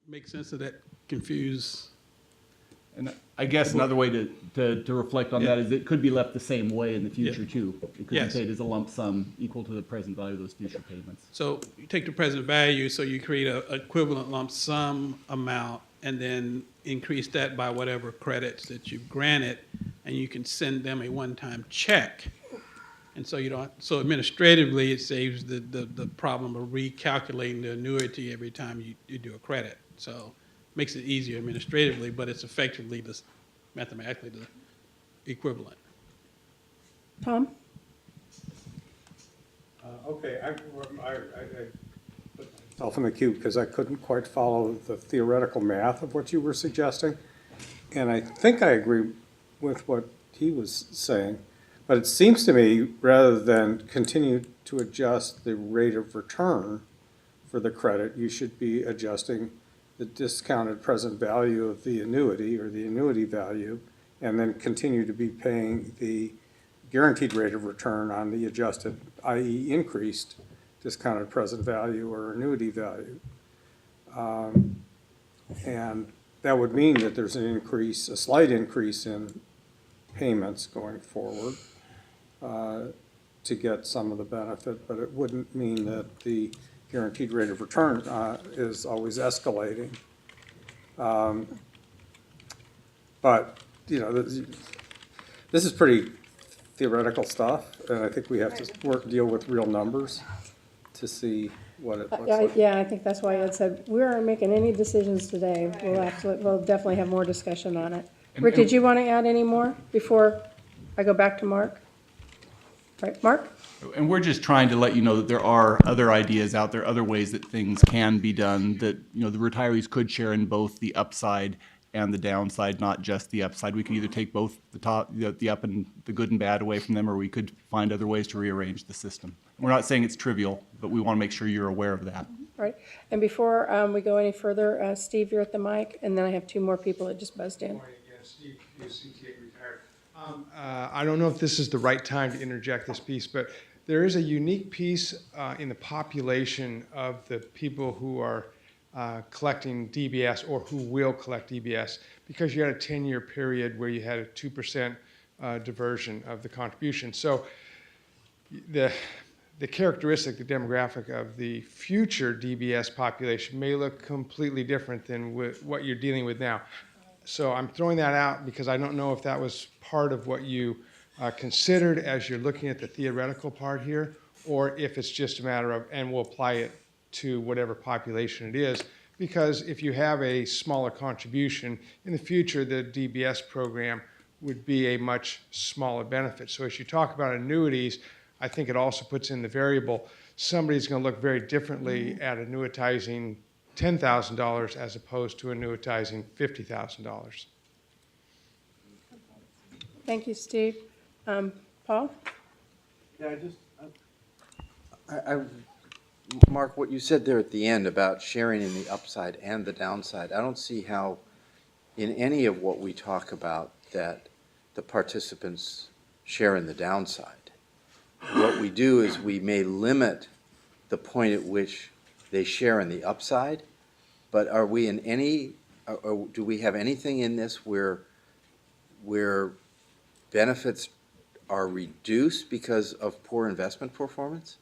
make sense of that confused. And I guess another way to reflect on that is it could be left the same way in the future too. It could be Yes. paid as a lump sum equal to the present value of those future payments. So you take the present value, so you create a equivalent lump sum amount, and then increase that by whatever credits that you've granted, and you can send them a one-time check. And so you don't, so administratively, it saves the problem of recalculating the annuity every time you do a credit. So makes it easier administratively, but it's effectively mathematically the equivalent. Tom? Okay, I put myself in the queue because I couldn't quite follow the theoretical math of what you were suggesting. And I think I agree with what he was saying. But it seems to me, rather than continue to adjust the rate of return for the credit, you should be adjusting the discounted present value of the annuity or the annuity value, and then continue to be paying the guaranteed rate of return on the adjusted, i.e. increased discounted present value or annuity value. And that would mean that there's an increase, a slight increase in payments going forward to get some of the benefit, but it wouldn't mean that the guaranteed rate of return is always escalating. But, you know, this is pretty theoretical stuff, and I think we have to deal with real numbers to see what it looks like. Yeah, I think that's why Ed said, we aren't making any decisions today. We'll definitely have more discussion on it. Rick, did you want to add any more before I go back to Mark? Right, Mark? And we're just trying to let you know that there are other ideas out there, other ways that things can be done, that, you know, the retirees could share in both the upside and the downside, not just the upside. We could either take both the up and the good and bad away from them, or we could find other ways to rearrange the system. We're not saying it's trivial, but we want to make sure you're aware of that. All right, and before we go any further, Steve, you're at the mic, and then I have two more people that just buzzed in. Steve, UCTA retired. I don't know if this is the right time to interject this piece, but there is a unique piece in the population of the people who are collecting DBS or who will collect DBS, because you had a 10-year period where you had a 2% diversion of the contribution. So the characteristic, the demographic of the future DBS population may look completely different than what you're dealing with now. So I'm throwing that out because I don't know if that was part of what you considered as you're looking at the theoretical part here, or if it's just a matter of, and we'll apply it to whatever population it is. Because if you have a smaller contribution, in the future the DBS program would be a much smaller benefit. So as you talk about annuities, I think it also puts in the variable, somebody's going to look very differently at annuitizing $10,000 as opposed to annuitizing $50,000. Thank you, Steve. Paul? Yeah, Mark, what you said there at the end about sharing in the upside and the downside, I don't see how in any of what we talk about that the participants share in the downside. What we do is we may limit the point at which they share in the upside, but are we in any, or do we have anything in this where benefits are reduced because of poor investment performance?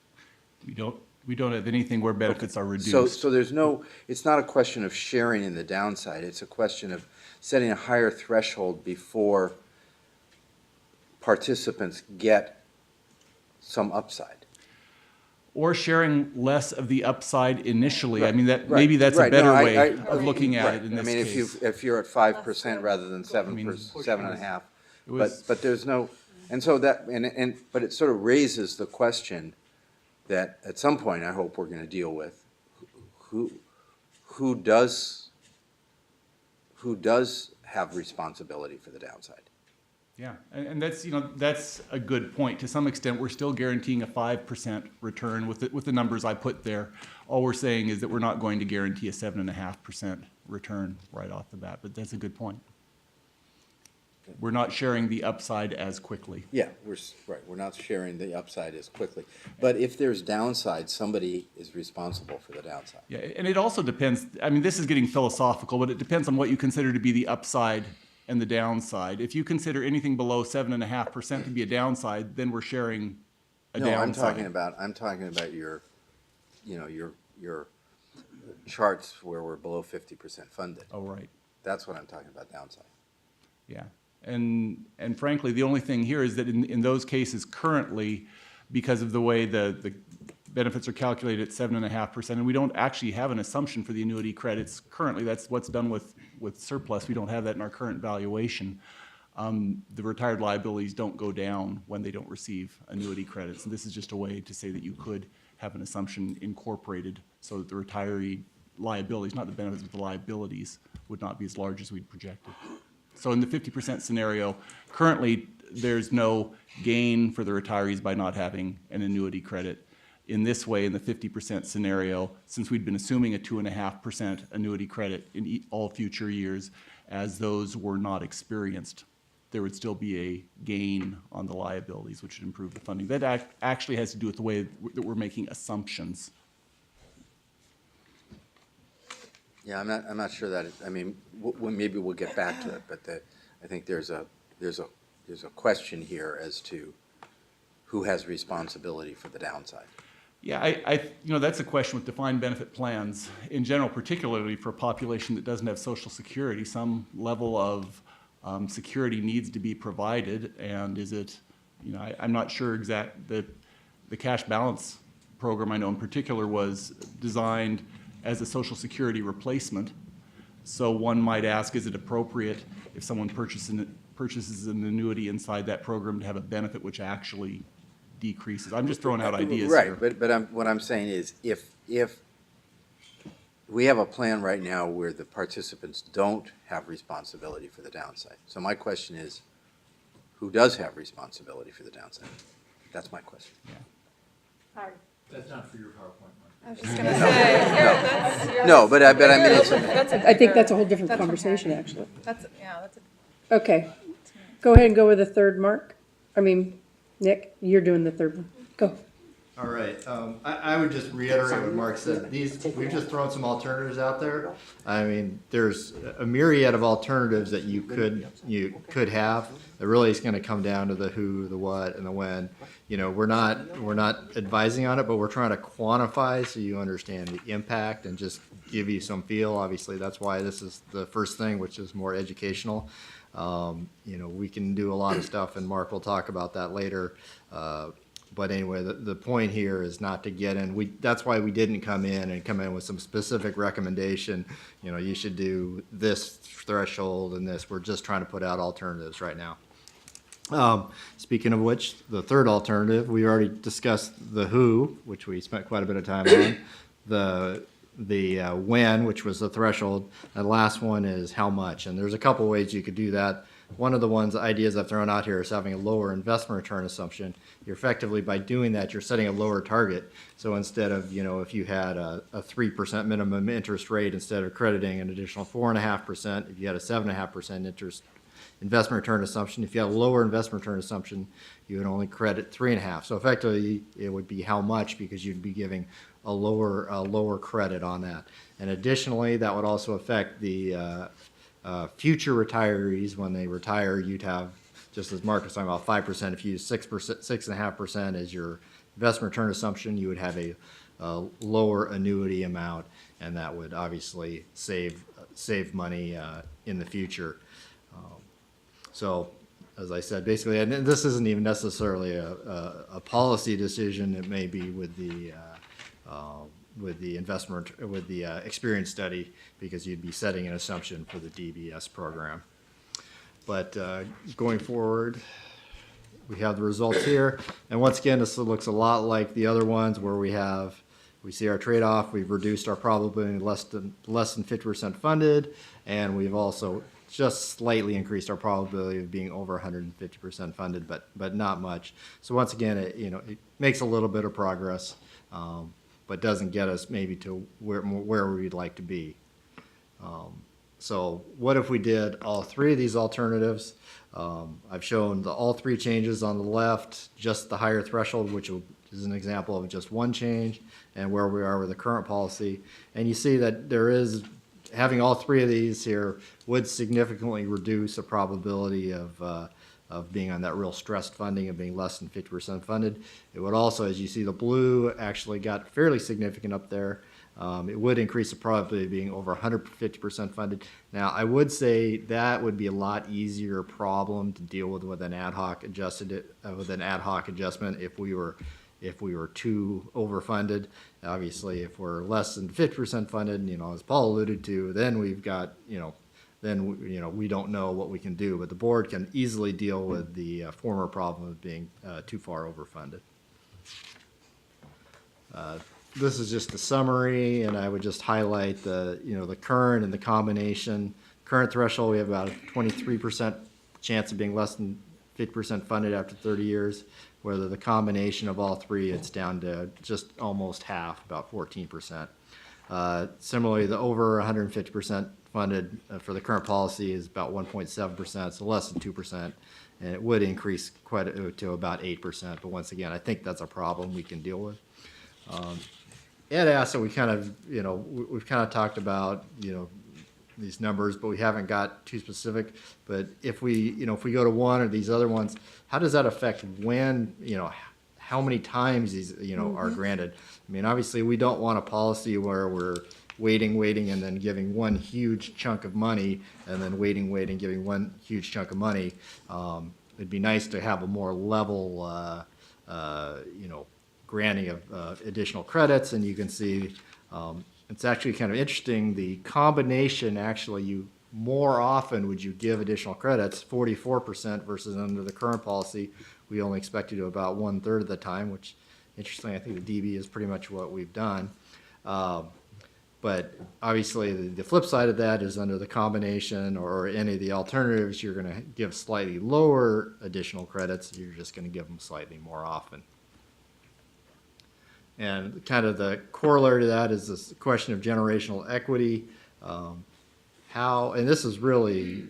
We don't have anything where benefits are reduced. So there's no, it's not a question of sharing in the downside, it's a question of setting a higher threshold before participants get some upside. Or sharing less of the upside initially. Right. I mean, that Right. maybe that's Right. a better No, way of looking at it in this I mean, case. if you're at 5% rather than 7.5%, but there's no, and so that but it sort of raises the question that at some point I hope we're going to deal with who does have responsibility for the downside. Yeah, and that's, you know, that's a good point. To some extent, we're still guaranteeing a 5% return with the numbers I put there. All we're saying is that we're not going to guarantee a 7.5% return right off the bat, but that's a good point. We're not sharing the upside as quickly. Yeah, right, we're not sharing the upside as quickly. But if there's downside, somebody is responsible for the downside. Yeah, and it also depends, I mean, this is getting philosophical, but it depends on what you consider to be the upside and the downside. If you consider anything below 7.5% to be a downside, then we're sharing a No, downside. I'm talking about your, your charts where we're below 50% funded. Oh, right. That's what I'm talking about, downside. Yeah, and frankly, the only thing here is that in those cases currently, because of the way the benefits are calculated at 7.5%, and we don't actually have an assumption for the annuity credits currently, that's what's done with surplus, we don't have that in our current valuation. The retired liabilities don't go down when they don't receive annuity credits, and this is just a way to say that you could have an assumption incorporated so that the retiree liabilities, not the benefits, but the liabilities, would not be as large as we'd projected. So in the 50% scenario, currently, there's no gain for the retirees by not having an annuity credit. In this way, in the 50% scenario, since we'd been assuming a 2.5% annuity credit in all future years, as those were not experienced, there would still be a gain on the liabilities, which would improve the funding. That actually has to do with the way that we're making assumptions. Yeah, I'm not sure that, I mean, maybe we'll get back to it, but I think there's a question here as to who has responsibility for the downside. Yeah, that's a question with defined benefit plans. In general, particularly for a population that doesn't have Social Security, some level of security needs to be provided, and is it, I'm not sure the cash balance program I know in particular was designed as a Social Security replacement. So one might ask, is it appropriate if someone purchases an annuity inside that program to have a benefit which actually decreases? I'm just throwing out ideas here. Right, but what I'm saying is, if we have a plan right now where the participants don't have responsibility for the downside. So my question is, who does have responsibility for the downside? That's my question. That's not for your PowerPoint, Mark. I was just gonna say, here, that's. No, but I mean, it's, I think that's a whole different conversation, actually. That's, yeah, that's a. Okay, go ahead and go with the third, Mark. Nick, you're doing the third one. Go. All right, I would just reiterate what Mark said. We've just thrown some alternatives out there. I mean, there's a myriad of alternatives that you could have. It really is gonna come down to the who, the what, and the when. We're not advising on it, but we're trying to quantify so you understand the impact and just give you some feel. Obviously, that's why this is the first thing, which is more educational. We can do a lot of stuff, and Mark will talk about that later. But anyway, the point here is not to get in. That's why we didn't come in with some specific recommendation. You should do this threshold and this. We're just trying to put out alternatives right now. Speaking of which, the third alternative, we already discussed the who, which we spent quite a bit of time on. The when, which was the threshold. The last one is how much. And there's a couple ways you could do that. One of the ideas I've thrown out here is having a lower investment return assumption. You're effectively, by doing that, you're setting a lower target. So instead of, if you had a 3% minimum interest rate, instead of crediting an additional 4.5%, if you had a 7.5% investment return assumption, if you had a lower investment return assumption, you would only credit 3.5%. So effectively, it would be how much, because you'd be giving a lower credit on that. And additionally, that would also affect the future retirees. When they retire, you'd have, just as Mark was talking about, 5%. If you use 6.5% as your investment return assumption, you would have a lower annuity amount, and that would obviously save money in the future. So, as I said, basically, and this isn't even necessarily a policy decision. It may be with the experience study, because you'd be setting an assumption for the DBS program. But going forward, we have the results here, and once again, this looks a lot like the other ones where we see our trade-off. We've reduced our probability less than 50% funded, and we've also just slightly increased our probability of being over 150% funded, but not much. So once again, it makes a little bit of progress, but doesn't get us maybe to where we'd like to be. So what if we did all three of these alternatives? I've shown all three changes on the left, just the higher threshold, which is an example of just one change, and where we are with the current policy. And you see that there is, having all three of these here would significantly reduce the probability of being on that real stressed funding, of being less than 50% funded. It would also, as you see, the blue actually got fairly significant up there. It would increase the probability of being over 150% funded. Now, I would say that would be a lot easier problem to deal with an ad hoc adjustment if we were too overfunded. Obviously, if we're less than 50% funded, as Paul alluded to, then we've got, we don't know what we can do. But the board can easily deal with the former problem of being too far overfunded. This is just a summary, and I would just highlight the current and the combination. Current threshold, we have about a 23% chance of being less than 50% funded after 30 years. Whether the combination of all three, it's down to just almost half, about 14%. Similarly, the over 150% funded for the current policy is about 1.7%, so less than 2%, and it would increase to about 8%. But once again, I think that's a problem we can deal with. Ed asked, so we've kind of talked about, these numbers, but we haven't got too specific. But if we go to one or these other ones, how does that affect when, how many times these, are granted? I mean, obviously, we don't want a policy where we're waiting, and then giving one huge chunk of money, and then waiting, giving one huge chunk of money. It'd be nice to have a more level, granting of additional credits, and you can see it's actually kind of interesting. The combination, actually, more often would you give additional credits, 44% versus under the current policy, we only expect you to about 1/3 of the time, which, interestingly, I think the DB is pretty much what we've done. But obviously, the flip side of that is under the combination or any of the alternatives, you're going to give slightly lower additional credits. You're just going to give them slightly more often. And kind of the corollary to that is this question of generational equity. And this is really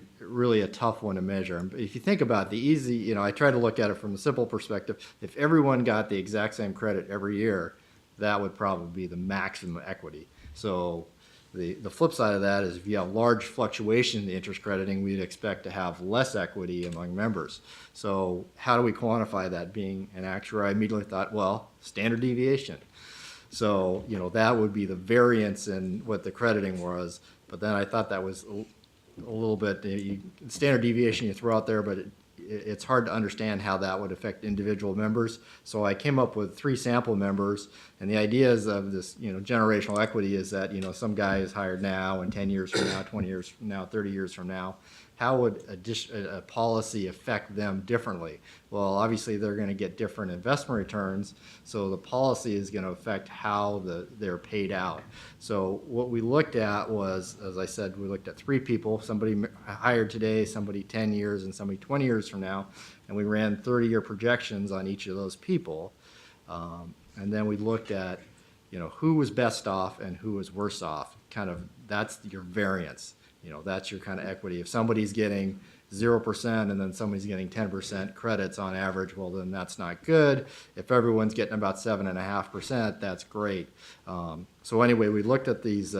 a tough one to measure. If you think about the easy, I try to look at it from a simple perspective. If everyone got the exact same credit every year, that would probably be the maximum equity. So the flip side of that is if you have large fluctuation in the interest crediting, we'd expect to have less equity among members. So how do we quantify that? Being an actuary, I immediately thought, well, standard deviation. So, that would be the variance in what the crediting was. But then I thought that was a little bit, standard deviation you throw out there, but it's hard to understand how that would affect individual members. So I came up with 3 sample members, and the ideas of this, generational equity is that, some guy is hired now, and 10 years from now, 20 years from now, 30 years from now, how would a policy affect them differently? Well, obviously they're going to get different investment returns, so the policy is going to affect how they're paid out. So what we looked at was, as I said, we looked at 3 people, somebody hired today, somebody 10 years, and somebody 20 years from now, and we ran 30-year projections on each of those people. And then we looked at, who was best off and who was worse off. Kind of, that's your variance. That's your kind of equity. If somebody's getting 0% and then somebody's getting 10% credits on average, well, then that's not good. If everyone's getting about 7.5%, that's great. So anyway, we looked at these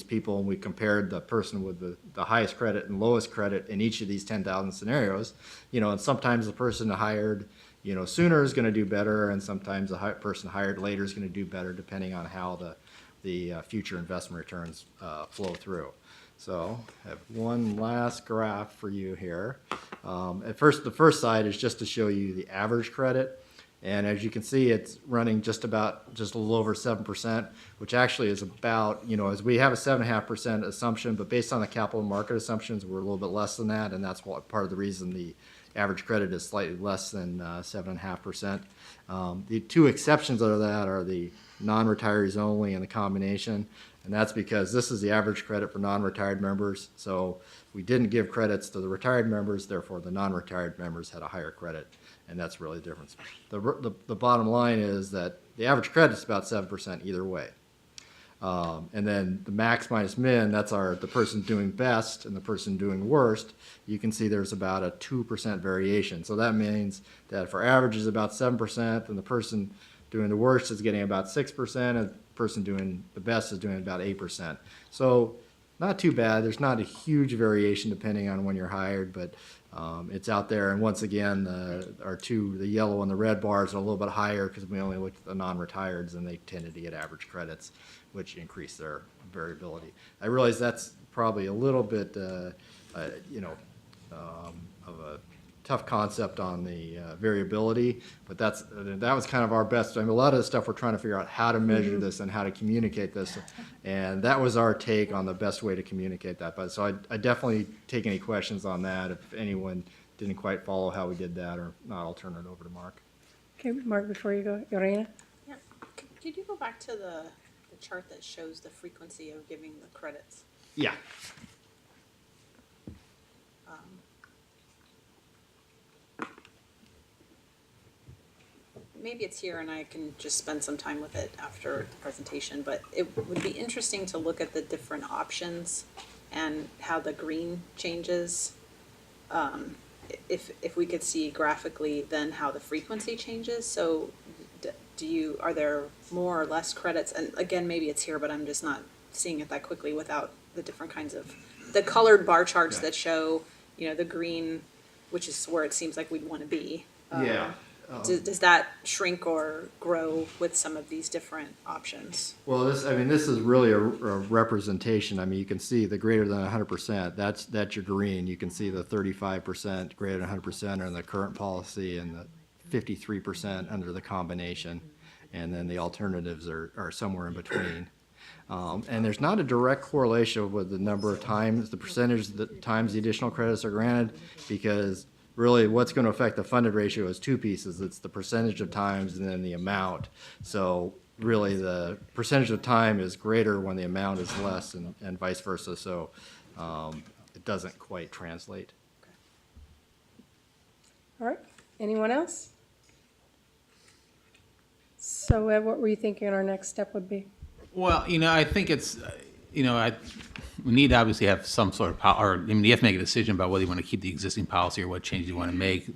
people and we compared the person with the highest credit and lowest credit in each of these 10,000 scenarios. And sometimes the person hired sooner is going to do better, and sometimes the person hired later is going to do better, depending on how the future investment returns flow through. So I have one last graph for you here. The first side is just to show you the average credit. And as you can see, it's running just a little over 7%, which actually is about, as we have a 7.5% assumption, but based on the capital market assumptions, we're a little bit less than that. And that's part of the reason the average credit is slightly less than 7.5%. The 2 exceptions out of that are the non-retirees only and the combination. And that's because this is the average credit for non-retired members. So we didn't give credits to the retired members, therefore the non-retired members had a higher credit. And that's really the difference. The bottom line is that the average credit is about 7% either way. And then the max minus min, that's the person doing best and the person doing worst. You can see there's about a 2% variation. So that means that for average is about 7%, and the person doing the worst is getting about 6%, and the person doing the best is doing about 8%. So not too bad. There's not a huge variation depending on when you're hired, but it's out there. And once again, the yellow and the red bars are a little bit higher because we only looked at the non-retireds, and they tended to get average credits, which increase their variability. I realize that's probably a little bit, of a tough concept on the variability, but that was kind of our best. I mean, a lot of the stuff we're trying to figure out how to measure this and how to communicate this, and that was our take on the best way to communicate that. But so I definitely take any questions on that. If anyone didn't quite follow how we did that or not, I'll turn it over to Mark. Okay, Mark, before you go, Yorena? Yeah. Could you go back to the chart that shows the frequency of giving the credits? Yeah. Maybe it's here and I can just spend some time with it after the presentation, but it would be interesting to look at the different options and how the green changes. If we could see graphically then how the frequency changes. So are there more or less credits? And again, maybe it's here, but I'm just not seeing it that quickly without the different kinds of, the colored bar charts that show, the green, which is where it seems like we'd want to be. Yeah. Does that shrink or grow with some of these different options? Well, this is really a representation. I mean, you can see the greater than 100%, that's your green. You can see the 35% greater than 100% are in the current policy, and the 53% under the combination. And then the alternatives are somewhere in between. And there's not a direct correlation with the number of times, the percentage that times the additional credits are granted, because really what's going to affect the funded ratio is two pieces. It's the percentage of times and then the amount. So really the percentage of time is greater when the amount is less, and vice versa. So it doesn't quite translate. All right, anyone else? So Ed, what were you thinking our next step would be? Well, I think it's, we need to obviously have some sort of, you have to make a decision about whether you want to keep the existing policy or what changes you want to make.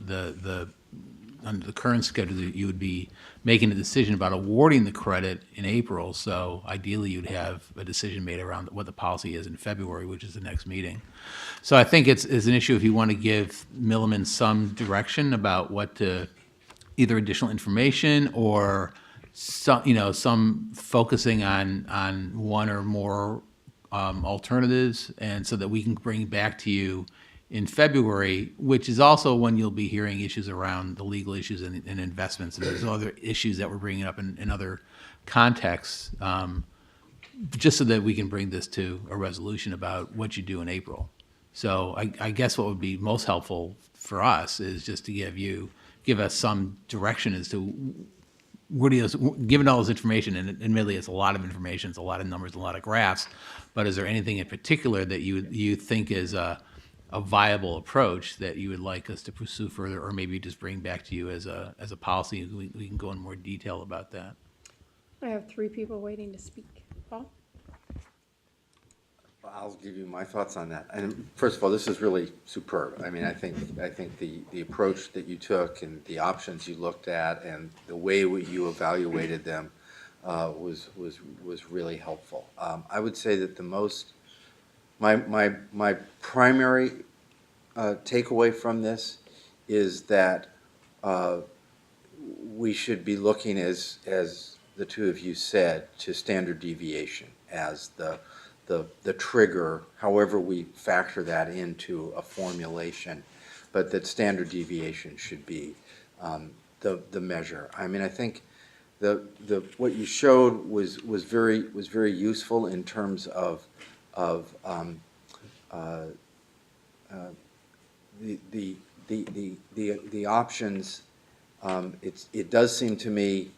Under the current schedule, you would be making a decision about awarding the credit in April. So ideally, you'd have a decision made around what the policy is in February, which is the next meeting. So I think it's an issue if you want to give Milliman some direction about what to, either additional information or some focusing on one or more alternatives, and so that we can bring back to you in February, which is also when you'll be hearing issues around the legal issues and investments, and there's other issues that we're bringing up in other contexts, just so that we can bring this to a resolution about what you do in April. So I guess what would be most helpful for us is just to give us some direction as to given all this information, and admittedly it's a lot of information, it's a lot of numbers, a lot of graphs, but is there anything in particular that you think is a viable approach that you would like us to pursue further, or maybe just bring back to you as a policy? We can go in more detail about that. I have 3 people waiting to speak. Paul? I'll give you my thoughts on that. And first of all, this is really superb. I mean, I think the approach that you took and the options you looked at and the way you evaluated them was really helpful. I would say that my primary takeaway from this is that we should be looking, as the two of you said, to standard deviation as the trigger, however we factor that into a formulation, but that standard deviation should be the measure. I mean, I think what you showed was very useful in terms of the options. It does seem to me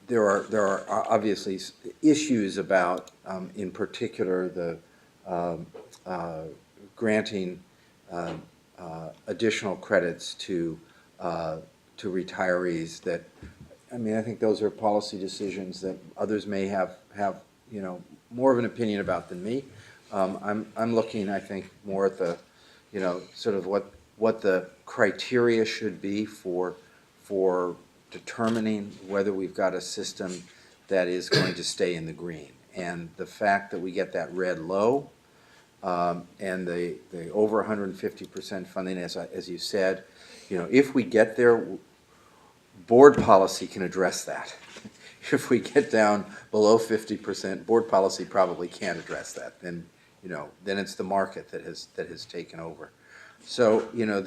there are obviously issues about, in particular, the granting additional credits to retirees. That, I mean, I think those are policy decisions that others may have you know, more of an opinion about than me. I'm looking, I think, more at the, you know, sort of what the criteria should be for determining whether we've got a system that is going to stay in the green. And the fact that we get that red low, and the over 150% funding, as you said, you know, if we get there, board policy can address that. If we get down below 50%, board policy probably can't address that. Then, you know, then it's the market that has taken over. So, you know,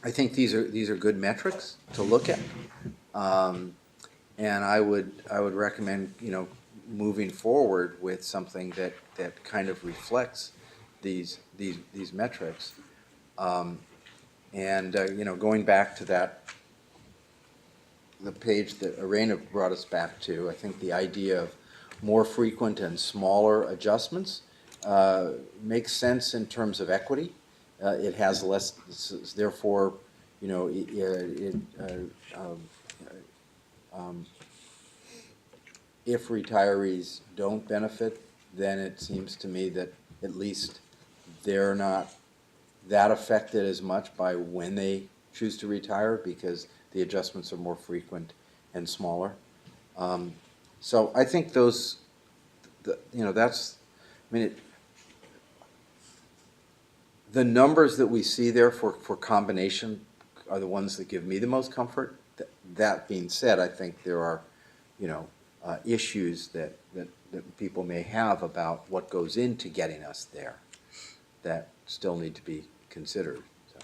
I think these are good metrics to look at, and I would recommend, you know, moving forward with something that kind of reflects these metrics, and you know, going back to the page that Arena brought us back to, I think the idea of more frequent and smaller adjustments makes sense in terms of equity. It has less, therefore, you know, if retirees don't benefit, then it seems to me that at least they're not that affected as much by when they choose to retire, because the adjustments are more frequent and smaller. So I think those, you know, that's, I mean, the numbers that we see there for combination are the ones that give me the most comfort. That being said, I think there are, you know, issues that people may have about what goes into getting us there that still need to be considered. So.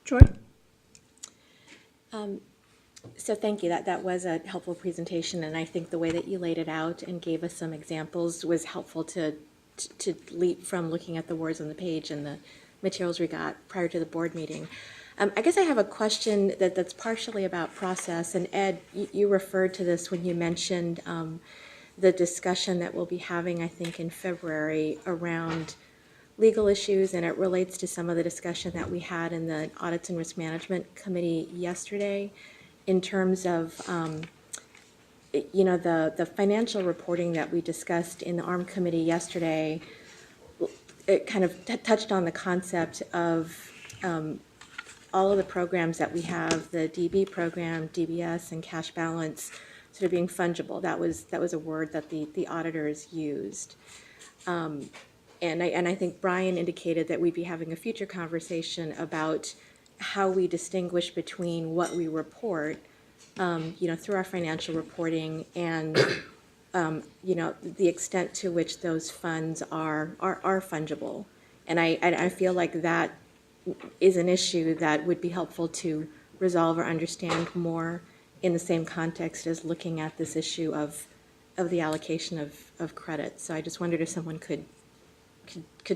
Joy? So thank you. That was a helpful presentation, and I think the way that you laid it out and gave us some examples was helpful to leap from looking at the words on the page and the materials we got prior to the board meeting. I guess I have a question that's partially about process, and Ed, you referred to this when you mentioned the discussion that we'll be having, I think, in February around legal issues, and it relates to some of the discussion that we had in the Audits and Risk Management Committee yesterday in terms of, you know, the financial reporting that we discussed in the ARM Committee yesterday. It kind of touched on the concept of all of the programs that we have, the DB program, DBS, and cash balance, sort of being fungible. That was a word that the auditors used. And I think Brian indicated that we'd be having a future conversation about how we distinguish between what we report, you know, through our financial reporting and, you know, the extent to which those funds are fungible. And I feel like that is an issue that would be helpful to resolve or understand more in the same context as looking at this issue of the allocation of credit. So I just wondered if someone could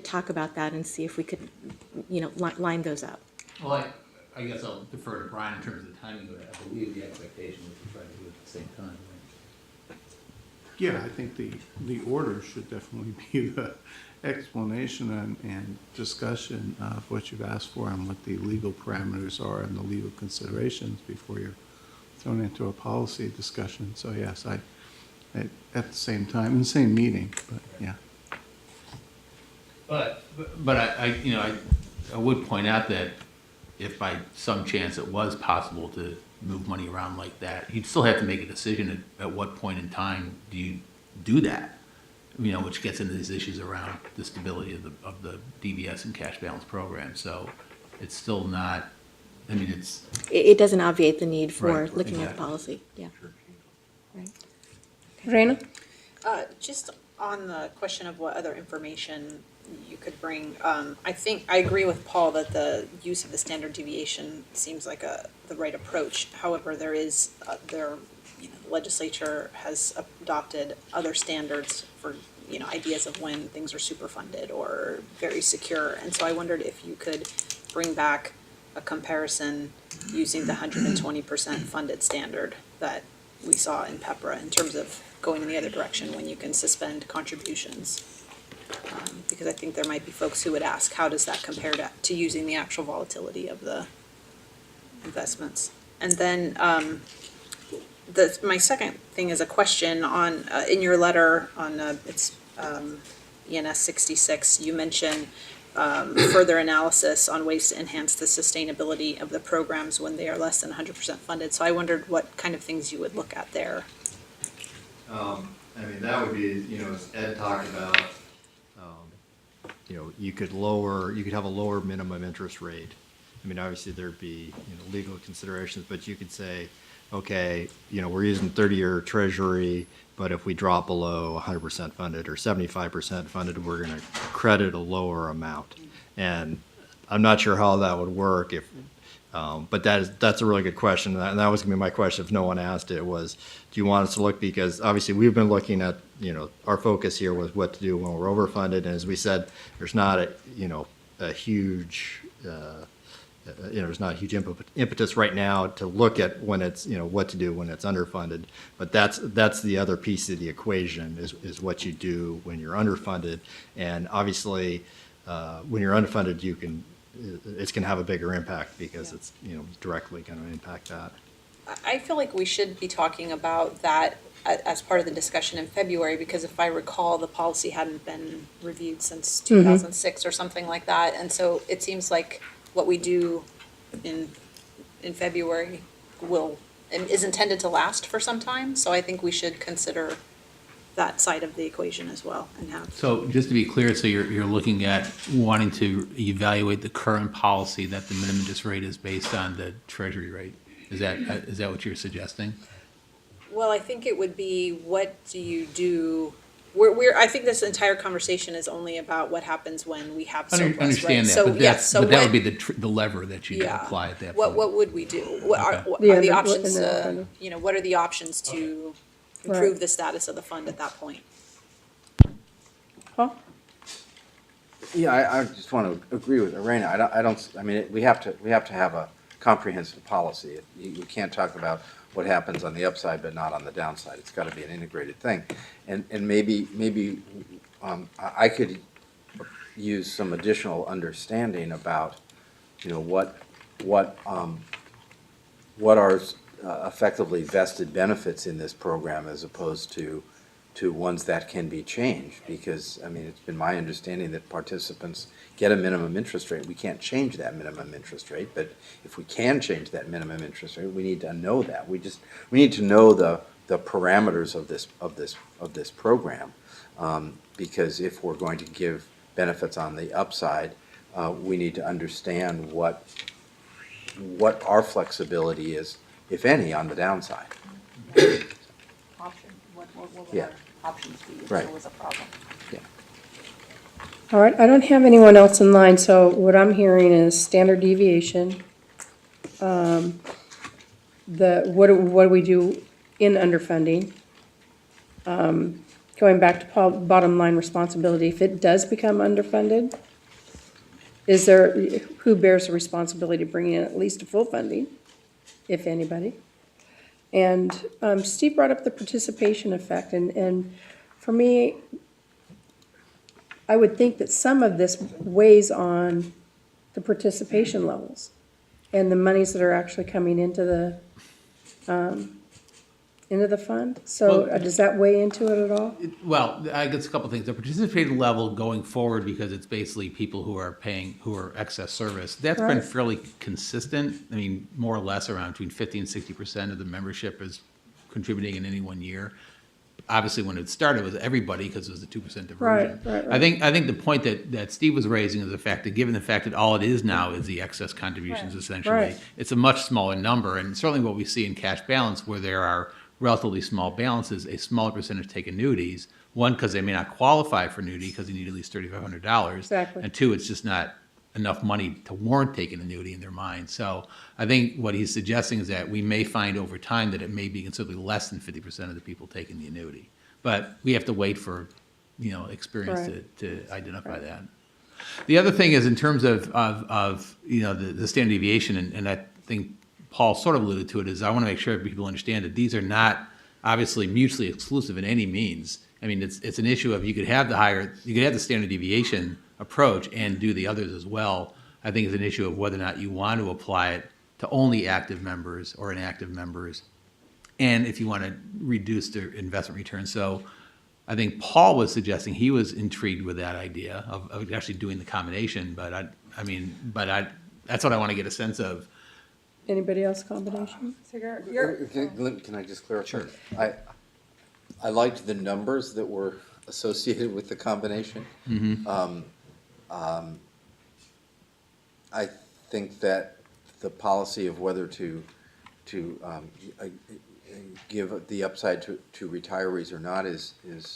talk about that and see if we could, you know, line those up. Well, I guess I'll defer to Brian in terms of the timing, but I believe the expectation was to try to do it at the same time. Right? Yeah, I think the order should definitely be the explanation and discussion of what you've asked for and what the legal parameters are and the legal considerations before you're thrown into a policy discussion. So yes, I at the same time, in the same meeting, but yeah. But I you know, I would point out that if by some chance it was possible to move money around like that, you'd still have to make a decision at what point in time do you do that, you know, which gets into these issues around the stability of the DBS and cash balance program. So it's still not, I mean, It doesn't obviate the need for Right, looking at the exactly. policy. Yeah. Right. Raina? Just on the question of what other information you could bring, I think, I agree with Paul that the use of the standard deviation seems like the right approach. However, there is, you know, the legislature has adopted other standards for, you know, ideas of when things are superfunded or very secure. And so I wondered if you could bring back a comparison using the 120% funded standard that we saw in PEPRA in terms of going in the other direction when you can suspend contributions. Because I think there might be folks who would ask, how does that compare to using the actual volatility of the investments? And then my second thing is a question on, in your letter on, ENS 66, you mentioned further analysis on ways to enhance the sustainability of the programs when they are less than 100% funded. So I wondered what kind of things you would look at there. I mean, that would be, as Ed talked about, you could have a lower minimum interest rate. I mean, obviously there'd be, legal considerations, but you could say, okay, we're using 30-year treasury, but if we drop below 100% funded or 75% funded, we're going to credit a lower amount. And I'm not sure how that would work but that's a really good question. And that was going to be my question if no one asked it was, do you want us to look, because obviously we've been looking at, our focus here was what to do when we're overfunded. And as we said, there's not a huge, there's not a huge impetus right now to look at when it's, what to do when it's underfunded. But that's the other piece of the equation is what you do when you're underfunded. And obviously, when you're unfunded, it's going to have a bigger impact because it's, directly going to impact that. I feel like we should be talking about that as part of the discussion in February, because if I recall, the policy hadn't been reviewed since 2006 or something like that. And so it seems like what we do in February is intended to last for some time. So I think we should consider that side of the equation as well and have. So just to be clear, so you're looking at wanting to evaluate the current policy that the minimum interest rate is based on the treasury rate? Is that what you're suggesting? Well, I think it would be, what do you do? I think this entire conversation is only about what happens when we have surplus, right? Understand that, So, but yes, so that what- would be the lever that you Yeah. apply at that point. What would we do? What are Yeah, the the- options, and then- what are the options to Right. improve the status of the fund at that point? Paul? Yeah, I just want to agree with Irena. I mean, we have to have a comprehensive policy. You can't talk about what happens on the upside but not on the downside. It's got to be an integrated thing. And maybe I could use some additional understanding about, what are effectively vested benefits in this program as opposed to ones that can be changed. Because, I mean, it's been my understanding that participants get a minimum interest rate. We can't change that minimum interest rate, but if we can change that minimum interest rate, we need to know that. We need to know the parameters of this program. Because if we're going to give benefits on the upside, we need to understand what our flexibility is, if any, on the downside. What Yeah. options be if Right. there was a problem? All right, I don't have anyone else in line, so what I'm hearing is standard deviation. What do we do in underfunding? Going back to bottom line responsibility, if it does become underfunded, who bears the responsibility of bringing in at least to full funding, if anybody? And Steve brought up the participation effect, and for me, I would think that some of this weighs on the participation levels and the monies that are actually coming into the fund. So does that weigh into it at all? Well, I guess a couple things. The participating level going forward, because it's basically people who are excess service, that's been Right. fairly consistent. I mean, more or less around between 50 and 60% of the membership is contributing in any one year. Obviously, when it started, it was everybody because it was the 2% diversion. Right. I think the point that Steve was raising is the fact that given the fact that all it is now is the excess contributions, essentially, Right. it's a much smaller number. And certainly what we see in cash balance, where there are relatively small balances, a smaller percentage take annuities. One, because they may not qualify for annuity because they need at least $3,500. Exactly. And two, it's just not enough money to warrant taking annuity in their mind. So I think what he's suggesting is that we may find over time that it may be considerably less than 50% of the people taking the annuity. But we have to wait for, experience Right. to identify that. The other thing is in terms of the standard deviation, and I think Paul sort of alluded to it, is I want to make sure people understand that these are not obviously mutually exclusive in any means. I mean, it's an issue of you could have the standard deviation approach and do the others as well. I think it's an issue of whether or not you want to apply it to only active members or inactive members. and if you want to reduce their investment return. So I think Paul was suggesting he was intrigued with that idea of actually doing the combination, but that's what I want to get a sense of. Anybody else combination? Can I just clarify? Sure. I liked the numbers that were associated with the combination. I think that the policy of whether to give the upside to retirees or not is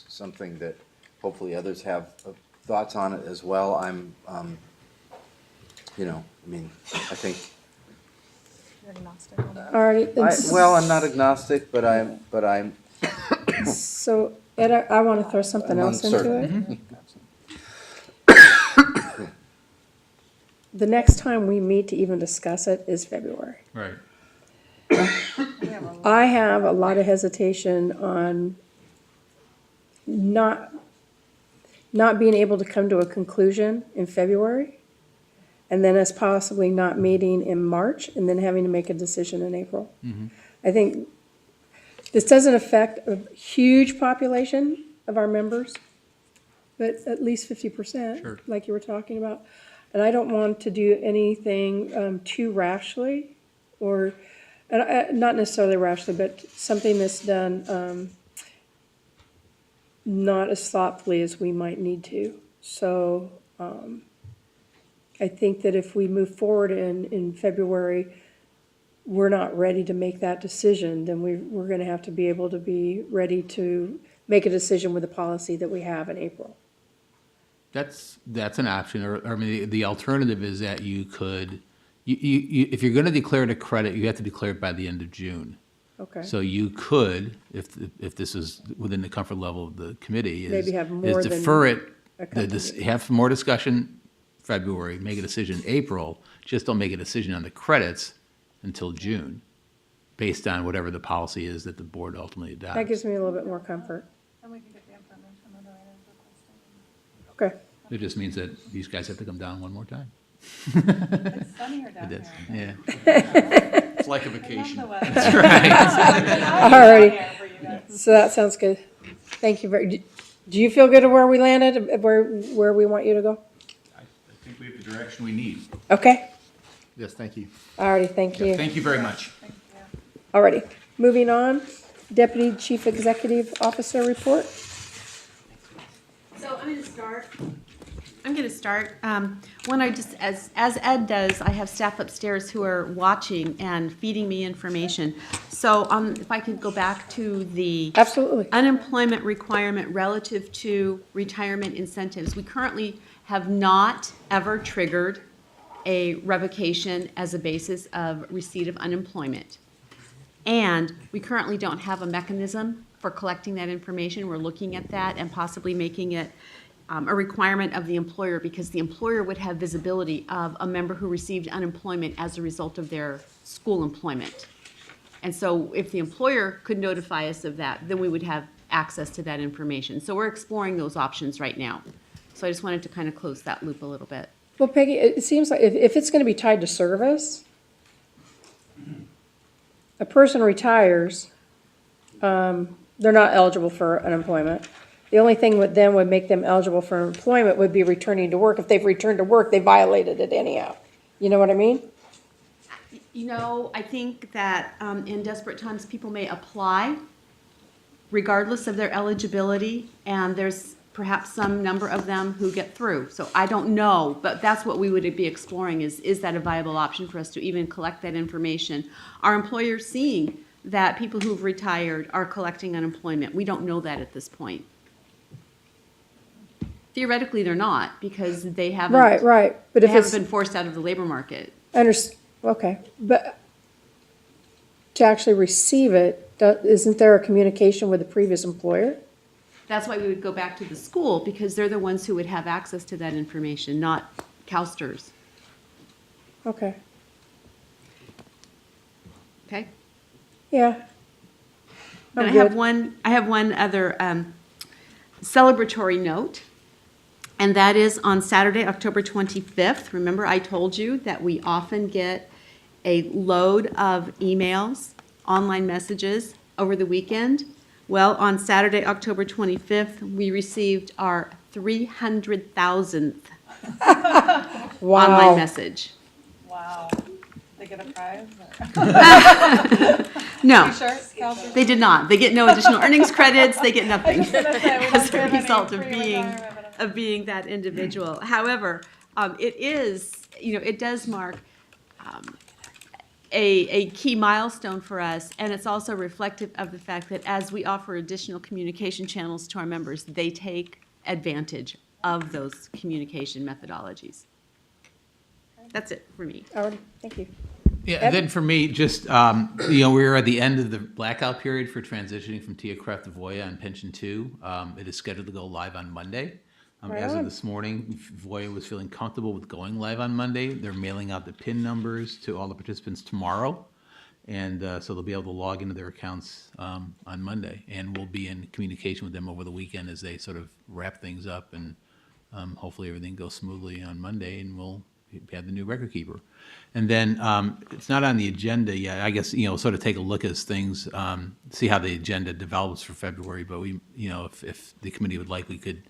something that hopefully others have thoughts on it as well. I'm, I think. All right. I'm not agnostic, but I'm So, Ed, I want to throw something else into uncertain. it. The next time we meet to even discuss it is February. Right. I have a lot of hesitation on not being able to come to a conclusion in February, and then us possibly not meeting in March, and then having to make a decision in April. I think this doesn't affect a huge population of our members, but at least 50%, Sure. like you were talking about. And I don't want to do anything too rashly, or not necessarily rashly, but something that's done not as thoughtfully as we might need to. So I think that if we move forward in February, we're not ready to make that decision, then we're going to have to be able to be ready to make a decision with the policy that we have in April. That's an option, or I mean, the alternative is that you could, if you're going to declare it a credit, you have to declare it by the end of June. Okay. So you could, if this is within the comfort level of the committee, Maybe have more is than defer it, a couple have more discussion February, make a decision April, just don't make a decision on the credits until June, based on whatever the policy is that the board ultimately adopts. That gives me a little bit more comfort. And we can get the information that I requested. Okay. It just means that these guys have to come down one more time. It's sunnier down It is, here. yeah. It's like a vacation. All righty. So that sounds good. Thank you very, do you feel good at where we landed, where we want you to go? I think we have the direction we need. Okay. Yes, thank you. All righty, thank you. Thank you very much. All righty, moving on. Deputy Chief Executive Officer report. So I'm going to start. When I just, as Ed does, I have staff upstairs who are watching and feeding me information. So if I could go back to the Absolutely. unemployment requirement relative to retirement incentives. We currently have not ever triggered a revocation as a basis of receipt of unemployment. And we currently don't have a mechanism for collecting that information. We're looking at that and possibly making it a requirement of the employer, because the employer would have visibility of a member who received unemployment as a result of their school employment. And so if the employer could notify us of that, then we would have access to that information. So we're exploring those options right now. So I just wanted to kind of close that loop a little bit. Well, Peggy, it seems like if it's going to be tied to service, a person retires, they're not eligible for unemployment. The only thing then would make them eligible for employment would be returning to work. If they've returned to work, they violated it anyhow. You know what I mean? You know, I think that in desperate times, people may apply regardless of their eligibility, and there's perhaps some number of them who get through. So I don't know, but that's what we would be exploring is that a viable option for us to even collect that information? Are employers seeing that people who've retired are collecting unemployment? We don't know that at this point. Theoretically, they're not, because they haven't. Right. But They if haven't it's, been forced out of the labor market. okay, but to actually receive it, isn't there a communication with the previous employer? That's why we would go back to the school, because they're the ones who would have access to that information, not CalSTRS. Okay, Okay? yeah. And I'm I have good. one other celebratory note, and that is on Saturday, October 25th. Remember, I told you that we often get a load of emails, online messages over the weekend? Well, on Saturday, October 25th, we received our 300,000th online Wow. message. Wow. They get a prize? No, T-shirts, Kelsey? they did not. They get no additional earnings credits. They get nothing was gonna say, we don't as a give any result of pre-retirement being that individual. However, it is, it does mark a key milestone for us, and it's also reflective of the fact that as we offer additional communication channels to our members, they take advantage of those communication methodologies. That's it for me. Alrighty, thank you. Yeah, Ed? and then for me, just, we're at the end of the blackout period for transitioning from TIA-CREF to Voya on Pension 2. It is scheduled to go live on Monday. Right As on. of this morning, Voya was feeling comfortable with going live on Monday. They're mailing out the PIN numbers to all the participants tomorrow. And so they'll be able to log into their accounts on Monday. And we'll be in communication with them over the weekend as they sort of wrap things up. And hopefully everything goes smoothly on Monday, and we'll have the new record keeper. And then it's not on the agenda yet. I guess, sort of take a look as things, see how the agenda develops for February. But we, if the committee would like, we could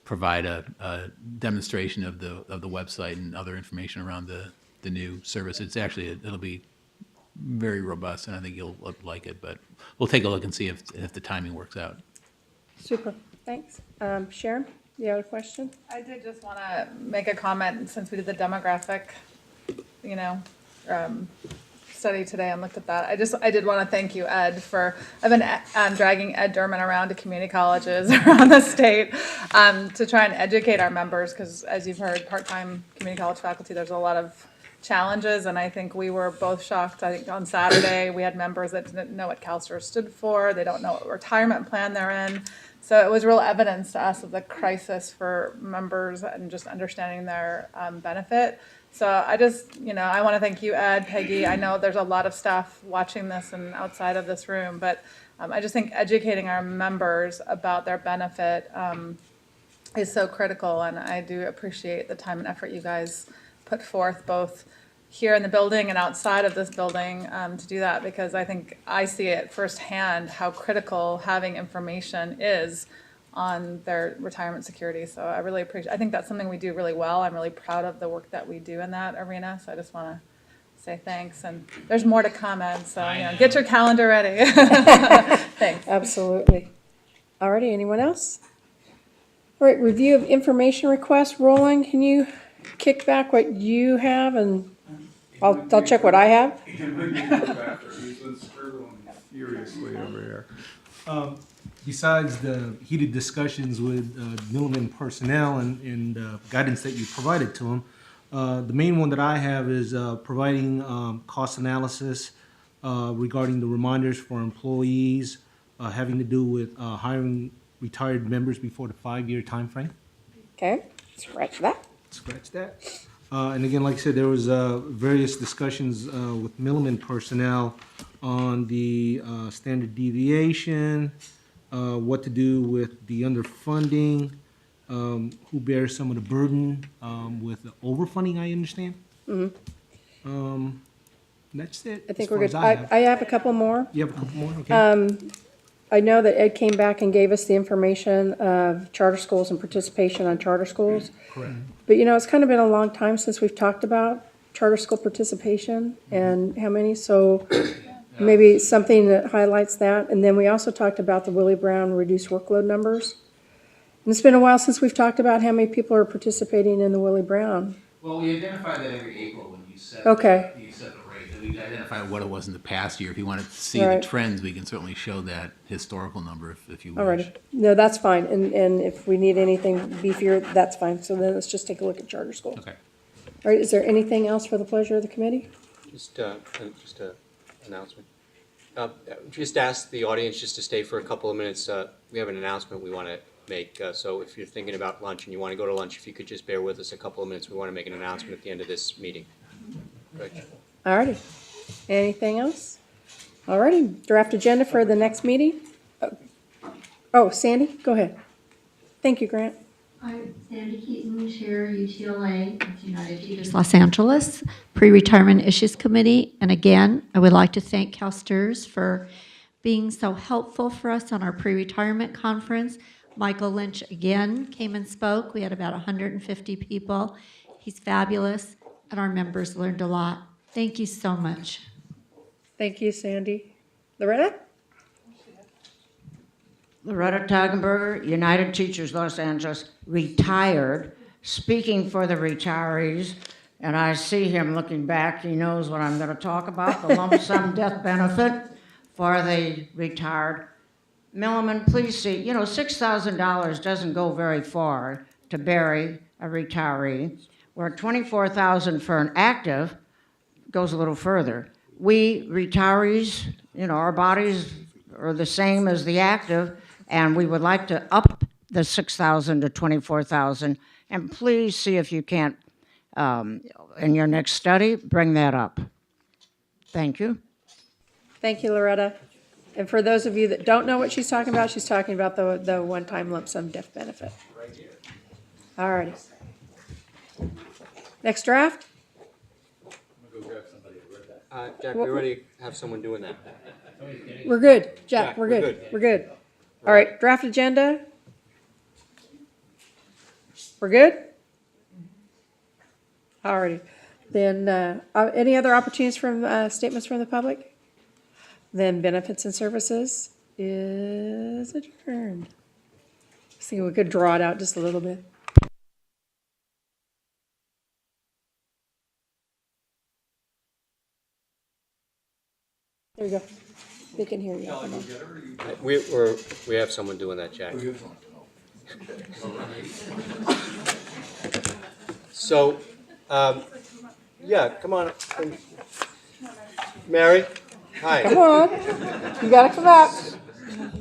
provide a demonstration of the website and other information around the new service. It's actually, it'll be very robust, and I think you'll like it. But we'll take a look and see if the timing works out. Super, thanks. Sharon, you have a question? I did just want to make a comment, since we did the demographic, study today and looked at that. I did want to thank you, Ed, I've been dragging Ed Durman around to community colleges around the state to try and educate our members, because as you've heard, part-time community college faculty, there's a lot of challenges, and I think we were both shocked. I think on Saturday, we had members that didn't know what CalSTRS stood for. They don't know what retirement plan they're in. So it was real evidence to us of the crisis for members and just understanding their benefit. So I just, I want to thank you, Ed, Peggy. I know there's a lot of staff watching this and outside of this room, but I just think educating our members about their benefit is so critical, and I do appreciate the time and effort you guys put forth, both here in the building and outside of this building, to do that, because I think I see it firsthand how critical having information is on their retirement security. So I really appreciate, I think that's something we do really well. I'm really proud of the work that we do in that arena. So I just want to say thanks, and there's more to come, Ed, so get your calendar ready. Thanks. Absolutely. Alrighty, anyone else? All right, review of information requests. Roland, can you kick back what you have, and I'll check what I have? He's been struggling furiously over here. Besides the heated discussions with Milliman personnel and guidance that you provided to him, the main one that I have is providing cost analysis regarding the reminders for employees having to do with hiring retired members before the 5-year time frame. Okay, scratch that. Scratch that. And again, like I said, there was various discussions with Milliman personnel on the standard deviation, what to do with the underfunding, who bears some of the burden with the overfunding, I understand. That's it. I think as we're far good. as I have a couple more. You have a couple more? Okay. I know that Ed came back and gave us the information of charter schools and participation on charter schools. Correct. But it's kind of been a long time since we've talked about charter school participation and how many, so maybe something that highlights that. And then we also talked about the Willie Brown reduced workload numbers. And it's been a while since we've talked about how many people are participating in the Willie Brown. Well, we identify that every April when you set Okay. the rate. We identify what it was in the past year. If you wanted to see Right. the trends, we can certainly show that historical number if you wish. Alrighty, no, that's fine, and if we need anything beefier, that's fine, so then let's just take a look at charter school. Okay. All right, is there anything else for the pleasure of the committee? Just an announcement. Just ask the audience just to stay for a couple of minutes. We have an announcement we want to make, so if you're thinking about lunch and you want to go to lunch, if you could just bear with us a couple of minutes, we want to make an announcement at the end of this meeting. Right. Alrighty, anything else? Alrighty, draft agenda for the next meeting? Oh, Sandy, go ahead. Thank you, Grant. I'm Sandy Keaton, Chair, UTLA, United Teachers Los Angeles, Pre-Retirement Issues Committee. And again, I would like to thank CalSTRS for being so helpful for us on our pre-retirement conference. Michael Lynch again came and spoke. We had about 150 people. He's fabulous, and our members learned a lot. Thank you so much. Thank you, Sandy. Loretta? Loretta Tagenberger, United Teachers Los Angeles, retired, speaking for the retirees. And I see him looking back. He knows what I'm going to talk about, the lump sum death benefit for the retired. Milliman, please see, you know, $6,000 doesn't go very far to bury a retiree, where $24,000 for an active goes a little further. We retirees, you know, our bodies are the same as the active, and we would like to up the $6,000 to $24,000. And please see if you can't, in your next study, bring that up. Thank you. Thank you, Loretta. And for those of you that don't know what she's talking about the one-time lump sum death benefit. All righty. Next draft? Jack, we already have someone doing that. We're good. Jack, we're good. We're good. All right, draft agenda. We're good? All righty. Then, any other opportunities from, statements from the public? Then benefits and services is adjourned. I was thinking we could draw it out just a little bit. There you go. They can hear you. We have someone doing that, Jack. So, yeah, come on. Mary, hi. Come on. You gotta come up.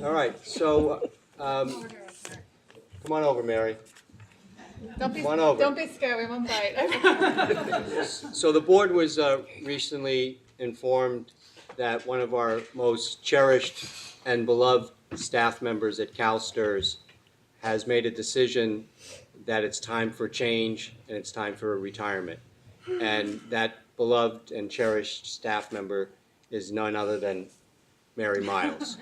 All right, so, come on over, Mary. Don't be, Come on over. don't be scared, we won't bite. So the board was recently informed that one of our most cherished and beloved staff members at CalSTRS has made a decision that it's time for change and it's time for a retirement. And that beloved and cherished staff member is none other than Mary Miles.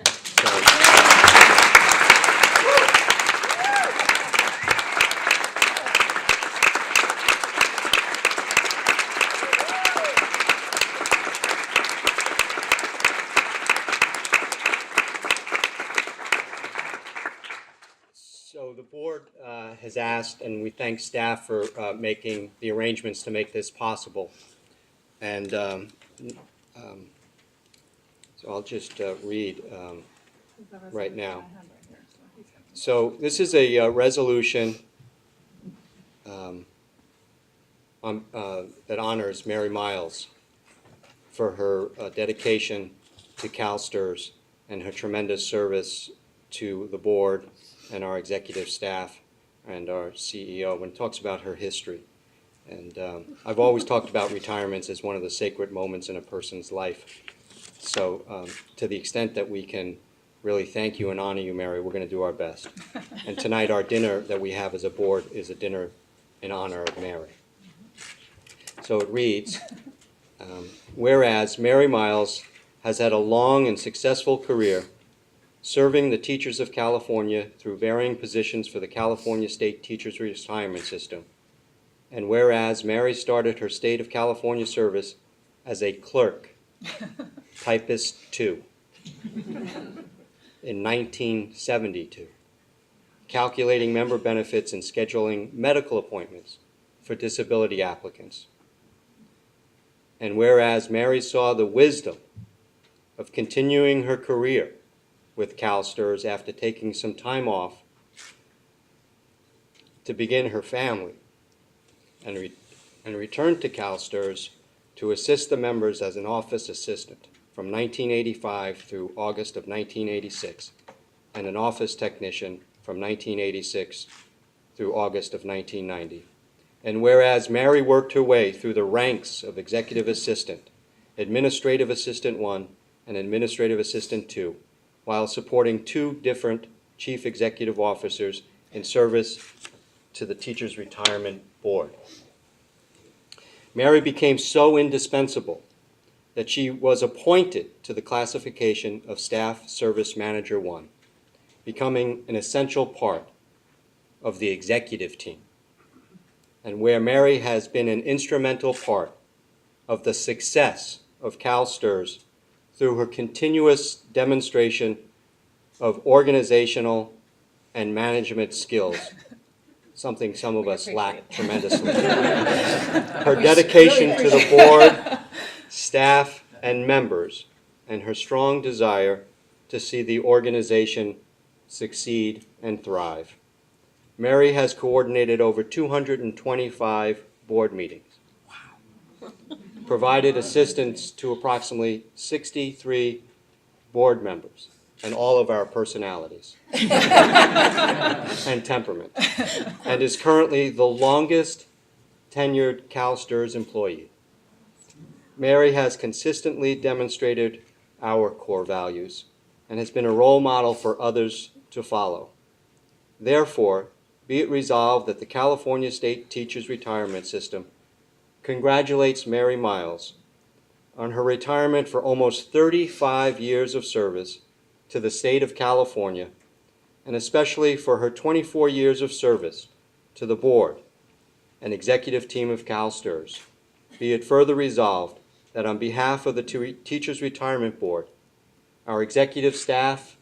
So the board has asked, and we thank staff for making the arrangements to make this possible. And so I'll just read right now. So this is a resolution that honors Mary Miles for her dedication to CalSTRS and her tremendous service to the board and our executive staff and our CEO, when it talks about her history. And I've always talked about retirements as one of the sacred moments in a person's life. So to the extent that we can really thank you and honor you, Mary, we're going to do our best. And tonight our dinner that we have as a board is a dinner in honor of Mary. So it reads, whereas Mary Miles has had a long and successful career serving the teachers of California through varying positions for the California State Teachers Retirement System. And whereas Mary started her state of California service as a clerk, typist 2, in 1972, calculating member benefits and scheduling medical appointments for disability applicants. And whereas Mary saw the wisdom of continuing her career with CalSTRS after taking some time off to begin her family and returned to CalSTRS to assist the members as an office assistant from 1985 through August of 1986 and an office technician from 1986 through August of 1990. And whereas Mary worked her way through the ranks of executive assistant, administrative assistant 1, and administrative assistant 2, while supporting 2 different chief executive officers in service to the Teachers Retirement Board. Mary became so indispensable that she was appointed to the classification of Staff Service Manager 1, becoming an essential part of the executive team, and where Mary has been an instrumental part of the success of CalSTRS through her continuous demonstration of organizational and management skills, something some of us lack tremendously. Her dedication to the board, staff, and members, and her strong desire to see the organization succeed and thrive. Mary has coordinated over 225 board meetings, provided assistance to approximately 63 board members, and all of our personalities and temperament, and is currently the longest tenured CalSTRS employee. Mary has consistently demonstrated our core values and has been a role model for others to follow. Therefore, be it resolved that the California State Teachers Retirement System congratulates Mary Miles on her retirement for almost 35 years of service to the state of California, and especially for her 24 years of service to the board and executive team of CalSTRS. Be it further resolved that on behalf of the Teachers Retirement Board, our executive staff,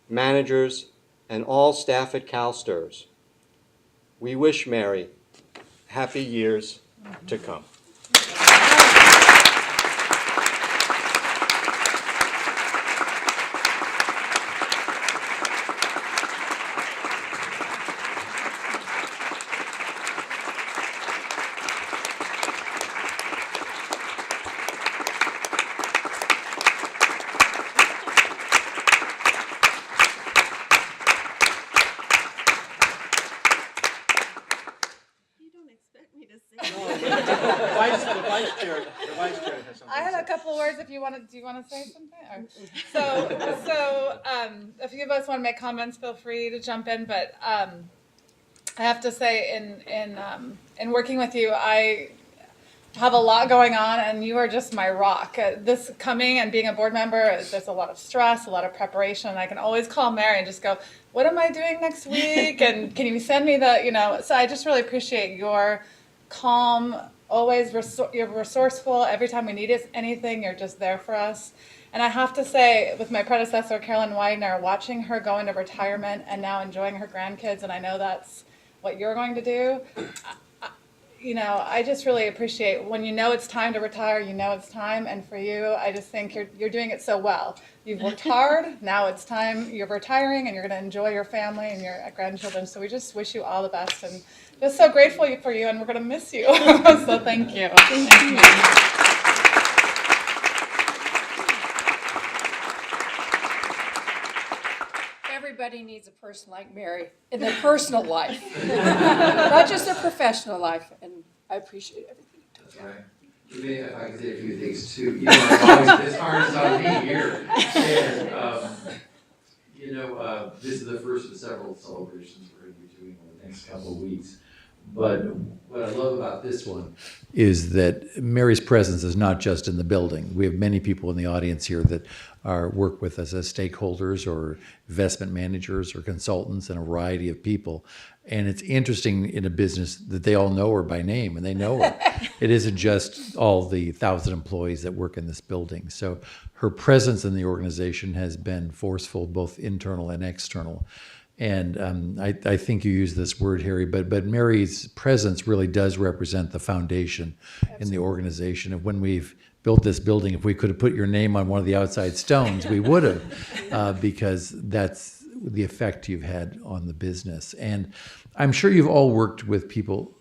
managers, and all staff at CalSTRS, we wish Mary happy years to come. I had a couple words if you wanted. Do you want to say something? So if you both want to make comments, feel free to jump in. But I have to say, in working with you, I have a lot going on, and you are just my rock. This coming and being a board member, there's a lot of stress, a lot of preparation. And I can always call Mary and just go, "What am I doing next week? And can you send me the?" So I just really appreciate your calm. Always you're resourceful. Every time we need anything, you're just there for us. And I have to say, with my predecessor, Carolyn Widener, watching her go into retirement and now enjoying her grandkids, and I know that's what you're going to do, I just really appreciate when you know it's time to retire, you know it's time. And for you, I just think you're doing it so well. You've worked hard. Now it's time. You're retiring, and you're going to enjoy your family and your grandchildren. So we just wish you all the best, and just so grateful for you, and we're going to miss you. So thank you. Thank you. Everybody needs a person like Mary in their personal life, not just their professional life, and I appreciate everything. That's right. Maybe if I could say a few things too. This harness on me here. And, this is the first of several celebrations we're going to be doing over the next couple of weeks. But what I love about this one is that Mary's presence is not just in the building. We have many people in the audience here that work with us as stakeholders or investment managers or consultants and a variety of people. And it's interesting in a business that they all know her by name and they know her. It isn't just all the 1,000 employees that work in this building. So her presence in the organization has been forceful, both internal and external. And I think you use this word, Harry, but Mary's presence really does represent the foundation in the organization. And when we've built this building, if we could have put your name on one of the outside stones, we would have, because that's the effect you've had on the business. And I'm sure you've all worked with people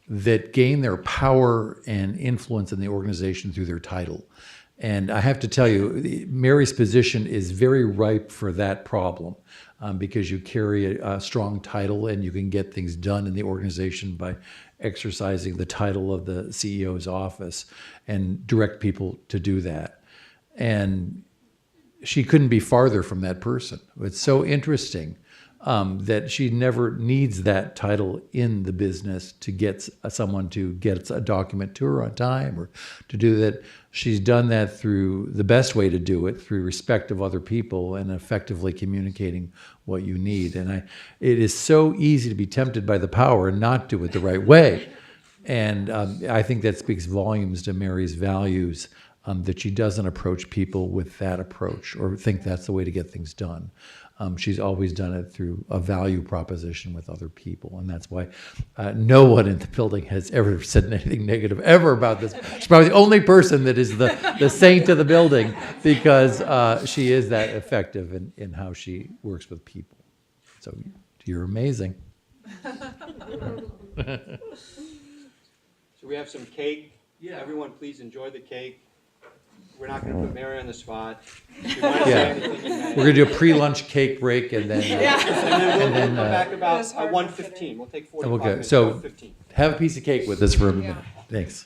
that gain their power and influence in the organization through their title. And I have to tell you, Mary's position is very ripe for that problem. Because you carry a strong title and you can get things done in the organization by exercising the title of the CEO's office and direct people to do that. And she couldn't be farther from that person. It's so interesting that she never needs that title in the business to get someone to get a document to her on time or to do that. She's done that through the best way to do it, through respect of other people and effectively communicating what you need. And it is so easy to be tempted by the power and not do it the right way. And I think that speaks volumes to Mary's values, that she doesn't approach people with that approach or think that's the way to get things done. She's always done it through a value proposition with other people. And that's why no one in the building has ever said anything negative ever about this. She's probably the only person that is the saint of the building, because she is that effective in how she works with people. So you're amazing. So we have some cake. Yeah. Everyone, please enjoy the cake. We're not going to put Mary on the spot. If you want to say anything, you may. We're going to do a pre-lunch cake break and then... And then we'll come back about 1:15. We'll take 45 minutes. So 1:15. have a piece of cake with us for a minute. Thanks.